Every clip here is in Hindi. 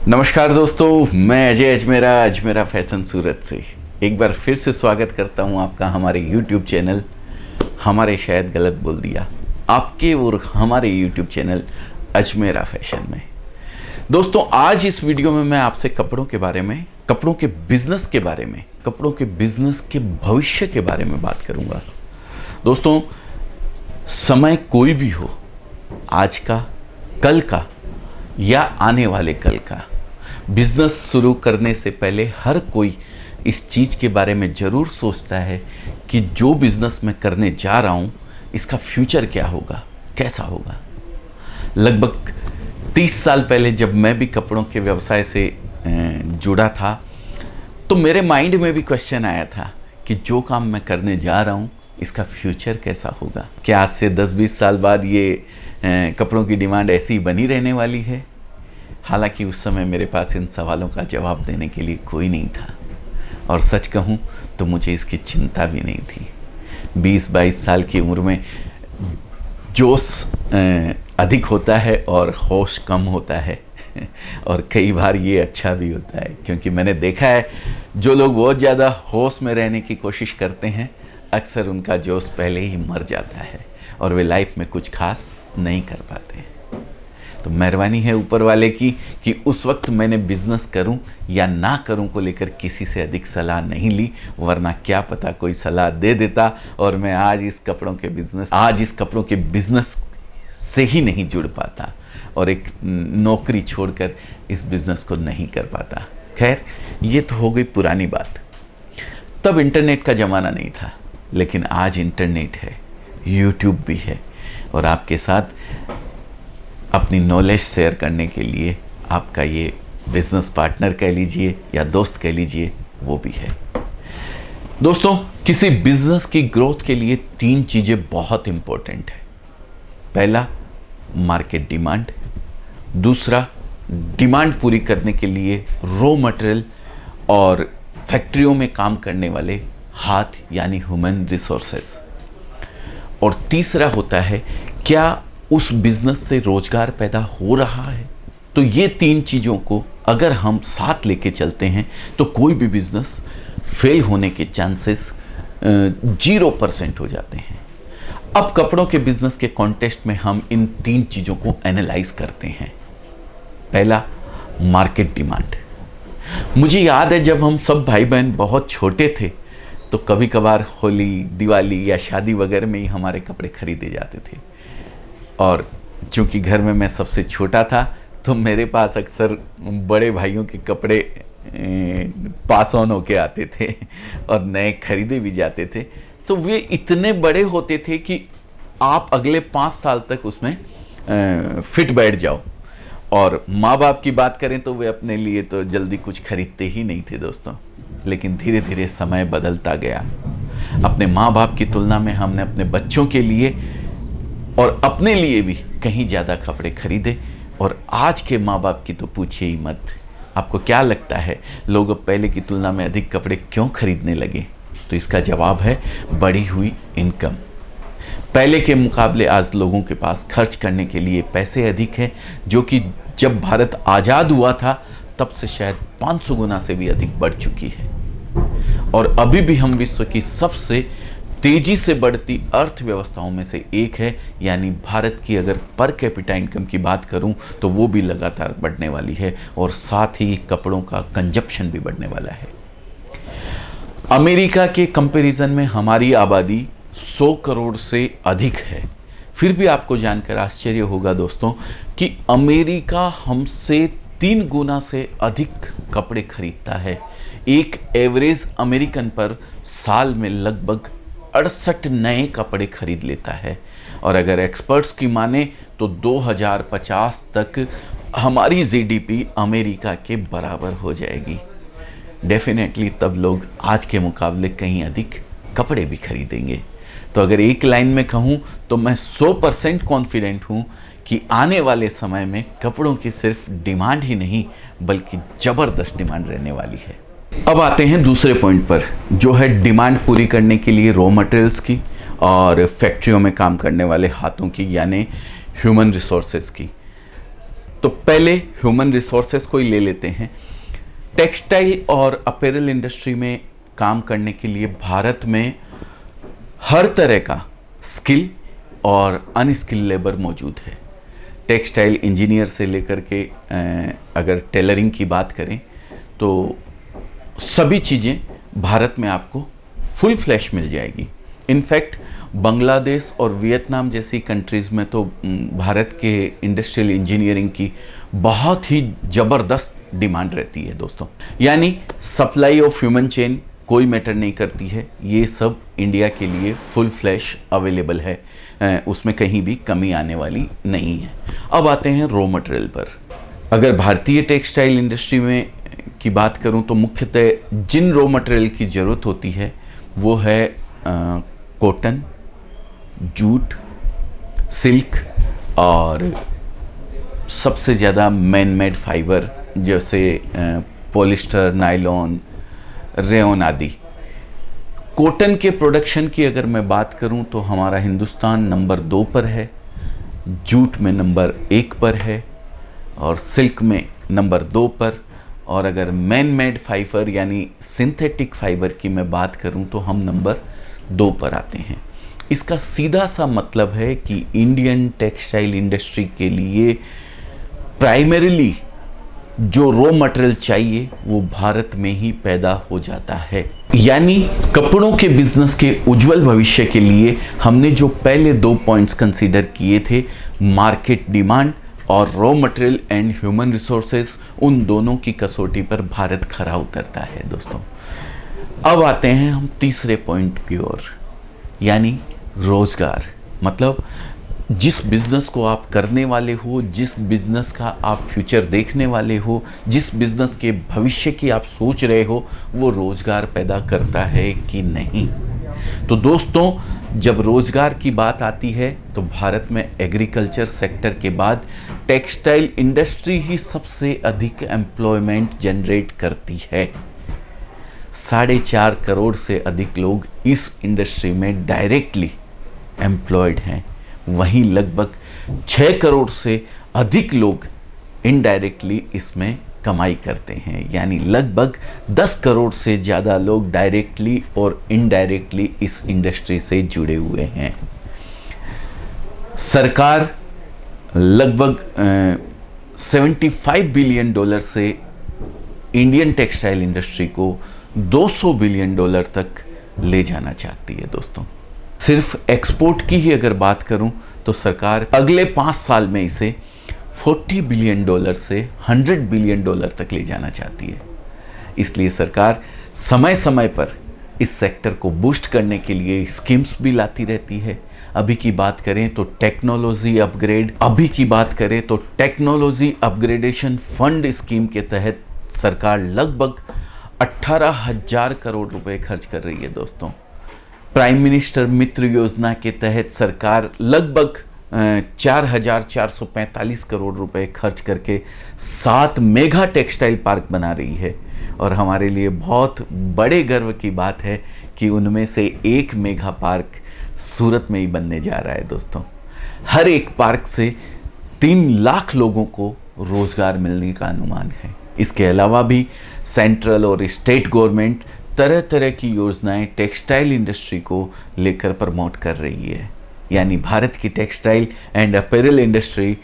नमस्कार दोस्तों, मैं अजय अजमेरा फैशन सूरत से एक बार फिर से स्वागत करता हूं आपका हमारे YouTube चैनल हमारे शायद गलत बोल दिया आपके और हमारे YouTube चैनल अजमेरा फैशन में। दोस्तों, आज इस वीडियो में मैं आपसे कपड़ों के बारे में, कपड़ों के बिजनेस के बारे में, कपड़ों के बिजनेस के भविष्य के बारे में बात करूंगा। दोस्तों, समय कोई भी हो, आज का, कल का या आने वाले कल का, बिजनेस शुरू करने से पहले हर कोई इस चीज़ के बारे में ज़रूर सोचता है कि जो बिजनेस मैं करने जा रहा हूँ इसका फ्यूचर क्या होगा, कैसा होगा। लगभग 30 साल पहले जब मैं भी कपड़ों के व्यवसाय से जुड़ा था तो मेरे माइंड में भी क्वेश्चन आया था कि जो काम मैं करने जा रहा हूँ इसका फ्यूचर कैसा होगा। क्या आज से 10-20 साल बाद ये कपड़ों की डिमांड ऐसी ही बनी रहने वाली है? हालांकि उस समय मेरे पास इन सवालों का जवाब देने के लिए कोई नहीं था, और सच कहूँ तो मुझे इसकी चिंता भी नहीं थी। 20-22 साल की उम्र में जोश अधिक होता है और होश कम होता है और कई बार ये अच्छा भी होता है, क्योंकि मैंने देखा है जो लोग बहुत ज़्यादा होश में रहने की कोशिश करते हैं अक्सर उनका जोश पहले ही मर जाता है और वे लाइफ में कुछ खास नहीं कर पाते। तो मेहरबानी है ऊपर वाले की कि उस वक्त मैंने बिजनेस करूं या ना करूं को लेकर किसी से अधिक सलाह नहीं ली, वरना क्या पता कोई सलाह दे देता और मैं आज इस कपड़ों के बिजनेस से ही नहीं जुड़ पाता और एक नौकरी छोड़कर इस बिजनेस को नहीं कर पाता। खैर, ये तो हो गई पुरानी बात। तब इंटरनेट का ज़माना नहीं था, लेकिन आज इंटरनेट है, यूट्यूब भी है, और आपके साथ अपनी नॉलेज शेयर करने के लिए आपका ये बिजनेस पार्टनर कह लीजिए या दोस्त कह लीजिए, वो भी है। दोस्तों, किसी बिजनेस की ग्रोथ के लिए 3 चीज़ें बहुत इंपॉर्टेंट है। पहला, मार्केट डिमांड। दूसरा, डिमांड पूरी करने के लिए रॉ मटेरियल और फैक्ट्रियों में काम करने वाले हाथ यानी ह्यूमन रिसोर्सेज। और तीसरा होता है, क्या उस बिजनेस से रोजगार पैदा हो रहा है। तो ये 3 चीज़ों को अगर हम साथ लेके चलते हैं तो कोई भी बिजनेस फेल होने के चांसेस 0% हो जाते हैं। अब कपड़ों के बिजनेस के कॉन्टेक्स्ट में हम इन 3 चीज़ों को एनालाइज करते हैं। पहला, मार्केट डिमांड। मुझे याद है जब हम सब भाई बहन बहुत छोटे थे तो कभी कभार होली, दिवाली या शादी वगैरह में ही हमारे कपड़े खरीदे जाते थे, और चूंकि घर में मैं सबसे छोटा था तो मेरे पास अक्सर बड़े भाइयों के कपड़े पास ऑन होके आते थे और नए खरीदे भी जाते थे। तो वे इतने बड़े होते थे कि आप अगले 5 साल तक उसमें फिट बैठ जाओ। और माँ बाप की बात करें तो वे अपने लिए तो जल्दी कुछ खरीदते ही नहीं थे दोस्तों। लेकिन धीरे धीरे समय बदलता गया। अपने माँ बाप की तुलना में हमने अपने बच्चों के लिए और अपने लिए भी कहीं ज़्यादा कपड़े खरीदे, और आज के माँ बाप की तो पूछिए ही मत। आपको क्या लगता है लोग अब पहले की तुलना में अधिक कपड़े क्यों खरीदने लगे? तो इसका जवाब है बढ़ी हुई इनकम। पहले के मुकाबले आज लोगों के पास खर्च करने के लिए पैसे अधिक हैं, जो कि जब भारत आज़ाद हुआ था तब से शायद 500 गुना से भी अधिक बढ़ चुकी है। और अभी भी हम विश्व की सबसे तेजी से बढ़ती अर्थव्यवस्थाओं में से एक है, यानी भारत की अगर पर कैपिटा इनकम की बात करूं तो वो भी लगातार बढ़ने वाली है, और साथ ही कपड़ों का कंजप्शन भी बढ़ने वाला है। अमेरिका के कंपैरिजन में हमारी आबादी 100 करोड़ से अधिक है। फिर भी आपको जानकर आश्चर्य होगा दोस्तों कि अमेरिका हमसे 3 गुना से अधिक कपड़े खरीदता है। एक एवरेज अमेरिकन पर साल में लगभग 68 नए कपड़े खरीद लेता है, और अगर एक्सपर्ट्स की माने तो 2050 तक हमारी जीडीपी अमेरिका के बराबर हो जाएगी। डेफिनेटली तब लोग आज के मुकाबले कहीं अधिक कपड़े भी खरीदेंगे। तो अगर एक लाइन में कहूँ तो मैं 100% कॉन्फिडेंट हूँ कि आने वाले समय में कपड़ों की सिर्फ डिमांड ही नहीं बल्कि ज़बरदस्त डिमांड रहने वाली है। अब आते हैं दूसरे पॉइंट पर, जो है डिमांड पूरी करने के लिए रॉ मटेरियल्स की और फैक्ट्रियों में काम करने वाले हाथों की, यानी ह्यूमन रिसोर्सेज की। तो पहले ह्यूमन रिसोर्सेस को ही ले लेते हैं। टेक्सटाइल और अपैरल इंडस्ट्री में काम करने के लिए भारत में हर तरह का स्किल और अनस्किल लेबर मौजूद है। टेक्सटाइल इंजीनियर से लेकर के अगर टेलरिंग की बात करें तो सभी चीज़ें भारत में आपको फुल फ्लैश मिल जाएगी। इनफैक्ट बांग्लादेश और वियतनाम जैसी कंट्रीज़ में तो भारत के इंडस्ट्रियल इंजीनियरिंग की बहुत ही ज़बरदस्त डिमांड रहती है दोस्तों। यानी सप्लाई ऑफ ह्यूमन चेन कोई मैटर नहीं करती है, ये सब इंडिया के लिए फुल फ्लैश अवेलेबल है, उसमें कहीं भी कमी आने वाली नहीं है। अब आते हैं रॉ मटेरियल पर। अगर भारतीय टेक्सटाइल इंडस्ट्री में की बात करूं तो मुख्यतः जिन रॉ मटेरियल की ज़रूरत होती है वो है कॉटन, जूट, सिल्क और सबसे ज़्यादा मैन मेड फाइबर जैसे पॉलिस्टर, नायलॉन, रेयन आदि। कॉटन के प्रोडक्शन की अगर मैं बात करूं तो हमारा हिंदुस्तान नंबर 2 पर है, जूट में नंबर 1 पर है और सिल्क में नंबर 2 पर। और अगर मैन मेड फाइबर यानी सिंथेटिक फाइबर की मैं बात करूं तो हम नंबर 2 पर आते हैं। इसका सीधा सा मतलब है कि इंडियन टेक्सटाइल इंडस्ट्री के लिए प्राइमरीली जो रॉ मटेरियल चाहिए वो भारत में ही पैदा हो जाता है। यानी कपड़ों के बिजनेस के उज्जवल भविष्य के लिए हमने जो पहले 2 पॉइंट्स कंसीडर किए थे, मार्केट डिमांड और raw material and human resources, उन दोनों की कसौटी पर भारत खरा उतरता है दोस्तों। अब आते हैं हम तीसरे पॉइंट की ओर, यानी रोजगार। मतलब जिस बिज़नेस को आप करने वाले हो, जिस बिज़नेस का आप फ्यूचर देखने वाले हो, जिस बिज़नेस के भविष्य की आप सोच रहे हो, वो रोज़गार पैदा करता है कि नहीं। तो दोस्तों जब रोज़गार की बात आती है तो भारत में एग्रीकल्चर सेक्टर के बाद टेक्सटाइल इंडस्ट्री ही सबसे अधिक एम्प्लॉयमेंट जनरेट करती है। 4.5 करोड़ से अधिक लोग इस इंडस्ट्री में डायरेक्टली एम्प्लॉयड हैं, वहीं लगभग 6 करोड़ से अधिक लोग इनडायरेक्टली इसमें कमाई करते हैं। यानी लगभग 10 करोड़ से ज़्यादा लोग डायरेक्टली और इनडायरेक्टली इस इंडस्ट्री से जुड़े हुए हैं। सरकार लगभग $75 बिलियन से इंडियन टेक्सटाइल इंडस्ट्री को $200 बिलियन तक ले जाना चाहती है दोस्तों। सिर्फ एक्सपोर्ट की ही अगर बात करूं तो सरकार अगले 5 साल में इसे $40 बिलियन से $100 बिलियन तक ले जाना चाहती है। इसलिए सरकार समय समय पर इस सेक्टर को बूस्ट करने के लिए स्कीम्स भी लाती रहती है। अभी की बात करें तो टेक्नोलॉजी अपग्रेडेशन फंड स्कीम के तहत सरकार लगभग 18,000 करोड़ रुपए खर्च कर रही है दोस्तों। प्राइम मिनिस्टर मित्र योजना के तहत सरकार लगभग 4,445 करोड़ रुपए खर्च करके 7 मेगा टेक्सटाइल पार्क बना रही है। और हमारे लिए बहुत बड़े गर्व की बात है कि उनमें से एक मेगा पार्क सूरत में ही बनने जा रहा है दोस्तों। हर एक पार्क से 3 लाख लोगों को रोजगार मिलने का अनुमान है। इसके अलावा भी सेंट्रल और स्टेट गवर्नमेंट तरह तरह की योजनाएं टेक्सटाइल इंडस्ट्री को लेकर प्रमोट कर रही है। यानी भारत की textile and apparel industry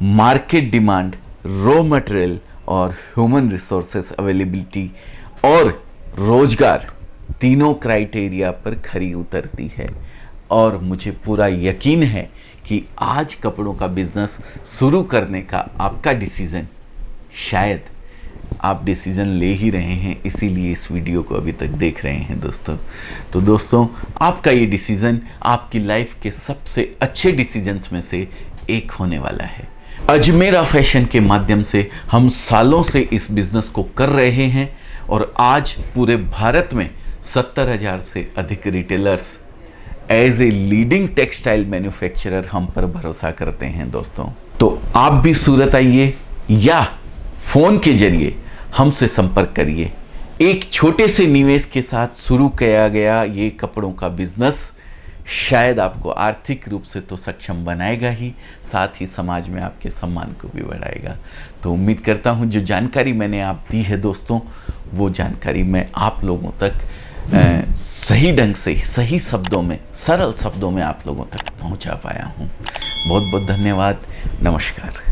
market demand, raw material और ह्यूमन रिसोर्सेस अवेलेबिलिटी और रोजगार तीनों क्राइटेरिया पर खरी उतरती है। और मुझे पूरा यकीन है कि आज कपड़ों का बिजनेस शुरू करने का आपका डिसीजन, शायद आप डिसीजन ले ही रहे हैं, इसीलिए इस वीडियो को अभी तक देख रहे हैं दोस्तों। तो दोस्तों आपका ये डिसीजन आपकी लाइफ के सबसे अच्छे डिसीजंस में से एक होने वाला है। अजमेरा फैशन के माध्यम से हम सालों से इस बिजनेस को कर रहे हैं और आज पूरे भारत में 70,000 से अधिक retailers as a leading textile manufacturer हम पर भरोसा करते हैं दोस्तों। तो आप भी सूरत आइए या फोन के जरिए हमसे संपर्क करिए। एक छोटे से निवेश के साथ शुरू किया गया ये कपड़ों का बिजनेस शायद आपको आर्थिक रूप से तो सक्षम बनाएगा ही, साथ ही समाज में आपके सम्मान को भी बढ़ाएगा। तो उम्मीद करता हूँ जो जानकारी मैंने आप दी है दोस्तों, वो जानकारी मैं आप लोगों तक सही ढंग से, सही शब्दों में, सरल शब्दों में आप लोगों तक पहुँचा पाया हूँ। बहुत बहुत धन्यवाद। नमस्कार।